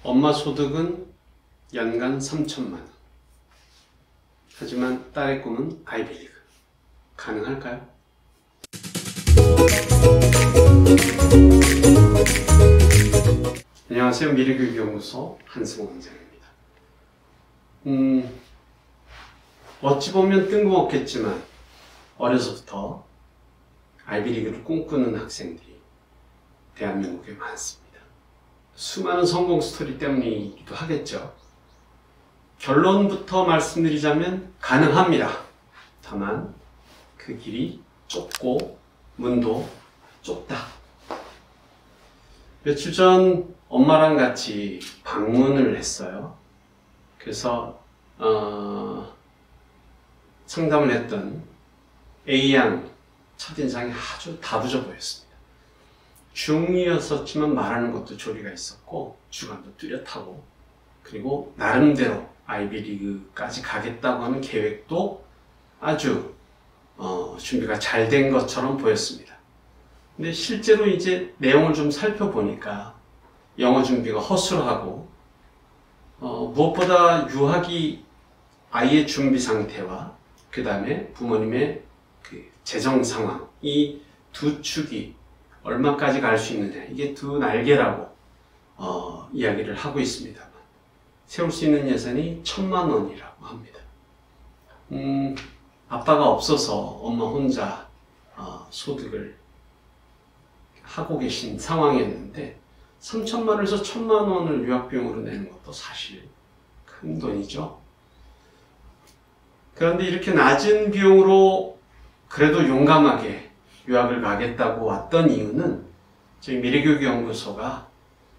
엄마 소득은 연간 3천만 원. 하지만 딸의 꿈은 아이비리그. 가능할까요? 안녕하세요. 미래교육연구소 한승호 원장입니다. 어찌 보면 뜬금없겠지만 어려서부터 아이비리그를 꿈꾸는 학생들이 대한민국에 많습니다. 수많은 성공 스토리 때문이기도 하겠죠. 결론부터 말씀드리자면 가능합니다. 다만 그 길이 좁고 문도 좁다. 며칠 전 엄마랑 같이 방문을 했어요. 그래서 상담을 했던 A양 첫인상이 아주 다부져 보였습니다. 중2였었지만 말하는 것도 조리가 있었고 주관도 뚜렷하고, 그리고 나름대로 아이비리그까지 가겠다고 하는 계획도 아주 준비가 잘 된 것처럼 보였습니다. 근데 실제로 이제 내용을 좀 살펴보니까 영어 준비가 허술하고, 무엇보다 유학이 아이의 준비 상태와 그 다음에 부모님의 그 재정 상황, 이 두 축이 얼마까지 갈 수 있느냐, 이게 두 날개라고 이야기를 하고 있습니다만, 세울 수 있는 예산이 1,000만 원이라고 합니다. 아빠가 없어서 엄마 혼자 소득을 하고 계신 상황이었는데 3,000만 원에서 1,000만 원을 유학비용으로 내는 것도 사실 큰 돈이죠. 그런데 이렇게 낮은 비용으로 그래도 용감하게 유학을 가겠다고 왔던 이유는 저희 미래교육연구소가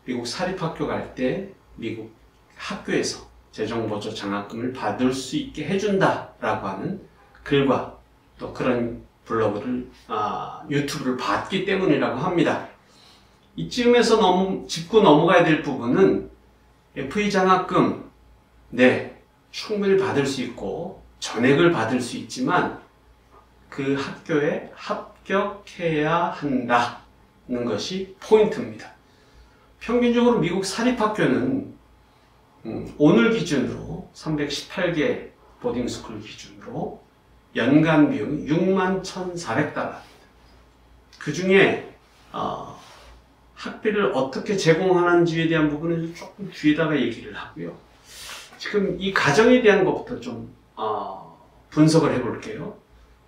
미국 사립학교 갈 때 미국 학교에서 재정보조 장학금을 받을 수 있게 해준다라고 하는 글과 또 그런 블로그를 유튜브를 봤기 때문이라고 합니다. 이쯤에서 짚고 넘어가야 될 부분은 FE 장학금, 네, 충분히 받을 수 있고 전액을 받을 수 있지만 그 학교에 합격해야 한다는 것이 포인트입니다. 평균적으로 미국 사립학교는 오늘 기준으로 318개 보딩스쿨 기준으로 연간 비용이 61,400달러입니다. 그 중에 학비를 어떻게 제공하는지에 대한 부분은 조금 뒤에다가 얘기를 하고요. 지금 이 가정에 대한 것부터 좀 분석을 해볼게요.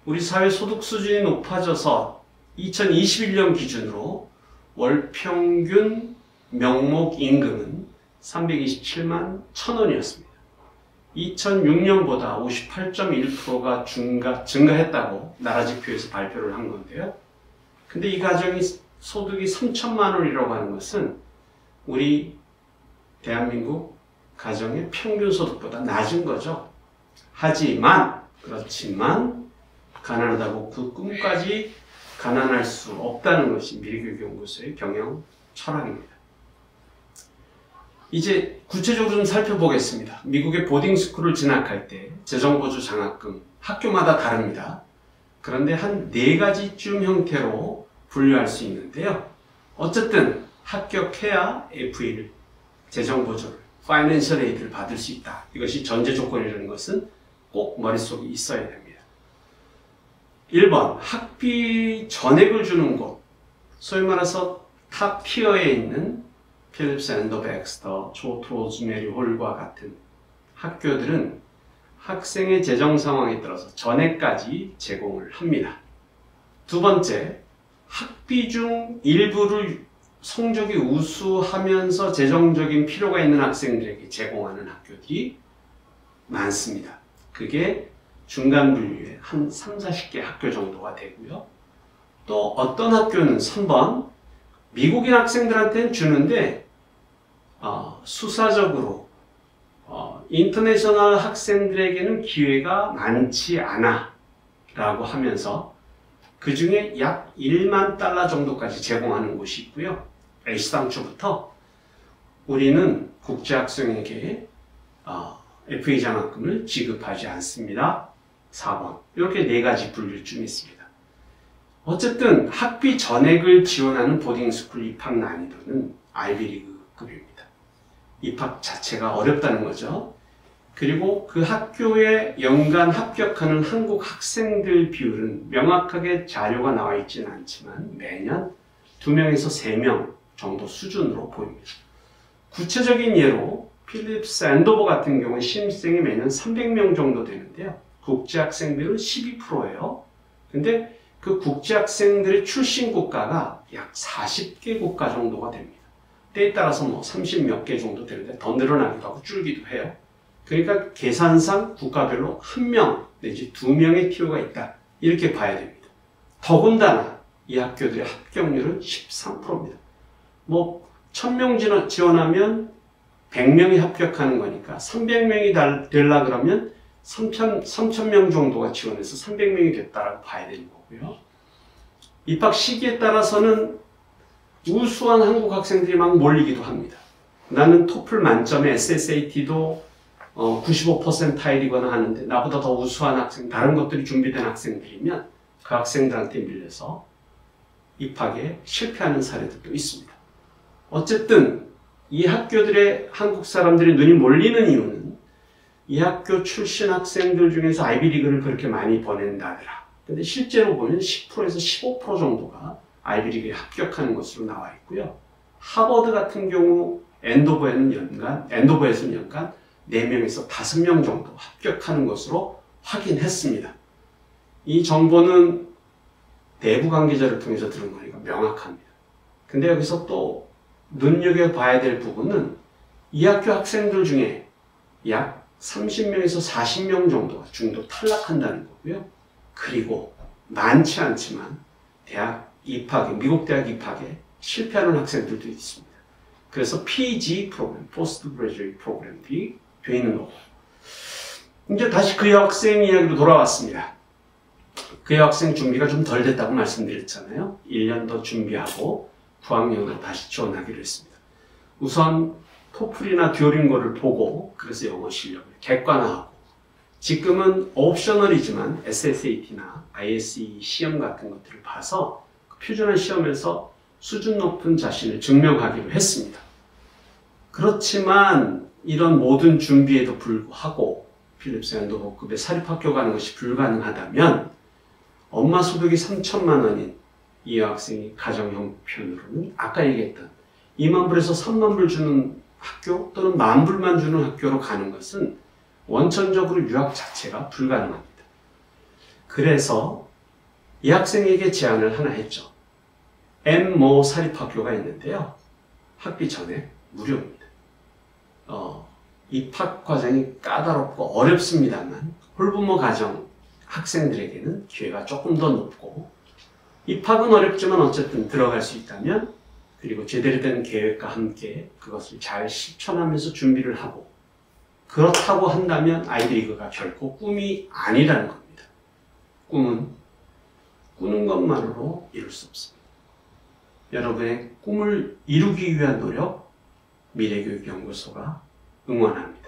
우리 사회 소득 수준이 높아져서 2021년 기준으로 월 평균 명목 임금은 327만 1,000원이었습니다. 2006년보다 58.1%가 증가했다고 나라지표에서 발표를 한 건데요. 근데 이 가정이 소득이 3천만 원이라고 하는 것은 우리 대한민국 가정의 평균 소득보다 낮은 거죠. 그렇지만 가난하다고 그 꿈까지 가난할 수 없다는 것이 미래교육연구소의 경영 철학입니다. 이제 구체적으로 좀 살펴보겠습니다. 미국의 보딩스쿨을 진학할 때 재정보조 장학금 학교마다 다릅니다. 그런데 한 4가지쯤 형태로 분류할 수 있는데요. 어쨌든 합격해야 FE를, 재정보조를, 파이낸셜 에이드를 받을 수 있다. 이것이 전제 조건이라는 것은 꼭 머릿속에 있어야 됩니다. 1번, 학비 전액을 주는 곳, 소위 말해서 탑 티어에 있는 필립스 앤더 백스터, 조 로즈메리 홀과 같은 학교들은 학생의 재정 상황에 따라서 전액까지 제공을 합니다. 2번째, 학비 중 일부를 성적이 우수하면서 재정적인 필요가 있는 학생들에게 제공하는 학교들이 많습니다. 그게 중간 분류의 한 30-40개 학교 정도가 되고요. 또 어떤 학교는 3번, 미국인 학생들한테는 주는데 수사적으로 인터내셔널 학생들에게는 기회가 많지 않아 라고 하면서 그 중에 약 1만 달러 정도까지 제공하는 곳이 있고요. 애시당초부터 우리는 국제학생에게 FE 장학금을 지급하지 않습니다. 4번. 이렇게 4가지 분류쯤 있습니다. 어쨌든 학비 전액을 지원하는 보딩스쿨 입학 난이도는 아이비리그급입니다. 입학 자체가 어렵다는 거죠. 그리고 그 학교에 연간 합격하는 한국 학생들 비율은 명확하게 자료가 나와 있지는 않지만 매년 2명에서 3명 정도 수준으로 보입니다. 구체적인 예로 필립스 앤도버 같은 경우는 신입생이 매년 300명 정도 되는데요. 국제학생 비율은 12%예요. 근데 그 국제학생들의 출신 국가가 약 40개 국가 정도가 됩니다. 때에 따라서 뭐 30몇 개 정도 되는데 더 늘어나기도 하고 줄기도 해요. 그러니까 계산상 국가별로 1명 내지 2명의 필요가 있다. 이렇게 봐야 됩니다. 더군다나 이 학교들의 합격률은 13%입니다. 뭐 1000명 지원하면 100명이 합격하는 거니까 300명이 되려 그러면 3000명 정도가 지원해서 300명이 됐다라고 봐야 되는 거고요. 입학 시기에 따라서는 우수한 한국 학생들이 막 몰리기도 합니다. 나는 토플 만점에 SSAT도 95%타일이거나 하는데 나보다 더 우수한 학생, 다른 것들이 준비된 학생들이면 그 학생들한테 밀려서 입학에 실패하는 사례들도 있습니다. 어쨌든 이 학교들의 한국 사람들의 눈이 몰리는 이유는 이 학교 출신 학생들 중에서 아이비리그를 그렇게 많이 보낸다더라. 근데 실제로 보면 10%에서 15% 정도가 아이비리그에 합격하는 것으로 나와 있고요. 하버드 같은 경우 앤도버에서는 연간 4명에서 5명 정도 합격하는 것으로 확인했습니다. 이 정보는 내부 관계자를 통해서 들은 거니까 명확합니다. 근데 여기서 또 눈여겨봐야 될 부분은 이 학교 학생들 중에 약 30명에서 40명 정도가 중도 탈락한다는 거고요. 그리고 많지 않지만 미국 대학 입학에 실패하는 학생들도 있습니다. 그래서 PG 프로그램, Post Graduate 프로그램이 되어 있는 거고. 이제 다시 그 여학생 이야기로 돌아왔습니다. 그 여학생 준비가 좀 덜 됐다고 말씀드렸잖아요. 1년 더 준비하고 9학년으로 다시 지원하기로 했습니다. 우선 토플이나 듀오링고를 보고 그래서 영어 실력을 객관화하고 지금은 옵셔널이지만 SSAT나 ISE 시험 같은 것들을 봐서 그 표준화 시험에서 수준 높은 자신을 증명하기로 했습니다. 그렇지만 이런 모든 준비에도 불구하고 필립스 앤도버급의 사립학교 가는 것이 불가능하다면 엄마 소득이 3천만 원인 이 여학생이 가정 형편으로는 아까 얘기했던 2만 불에서 3만 불 주는 학교 또는 1만 불만 주는 학교로 가는 것은 원천적으로 유학 자체가 불가능합니다. 그래서 이 학생에게 제안을 하나 했죠. 모 사립학교가 있는데요. 학비 전액 무료입니다. 입학 과정이 까다롭고 어렵습니다만 홀부모 가정 학생들에게는 기회가 조금 더 높고 입학은 어렵지만 어쨌든 들어갈 수 있다면 그리고 제대로 된 계획과 함께 그것을 잘 실천하면서 준비를 하고 그렇다고 한다면 아이비리그가 결코 꿈이 아니라는 겁니다. 꿈은 꾸는 것만으로 이룰 수 없습니다. 여러분의 꿈을 이루기 위한 노력 미래교육연구소가 응원합니다.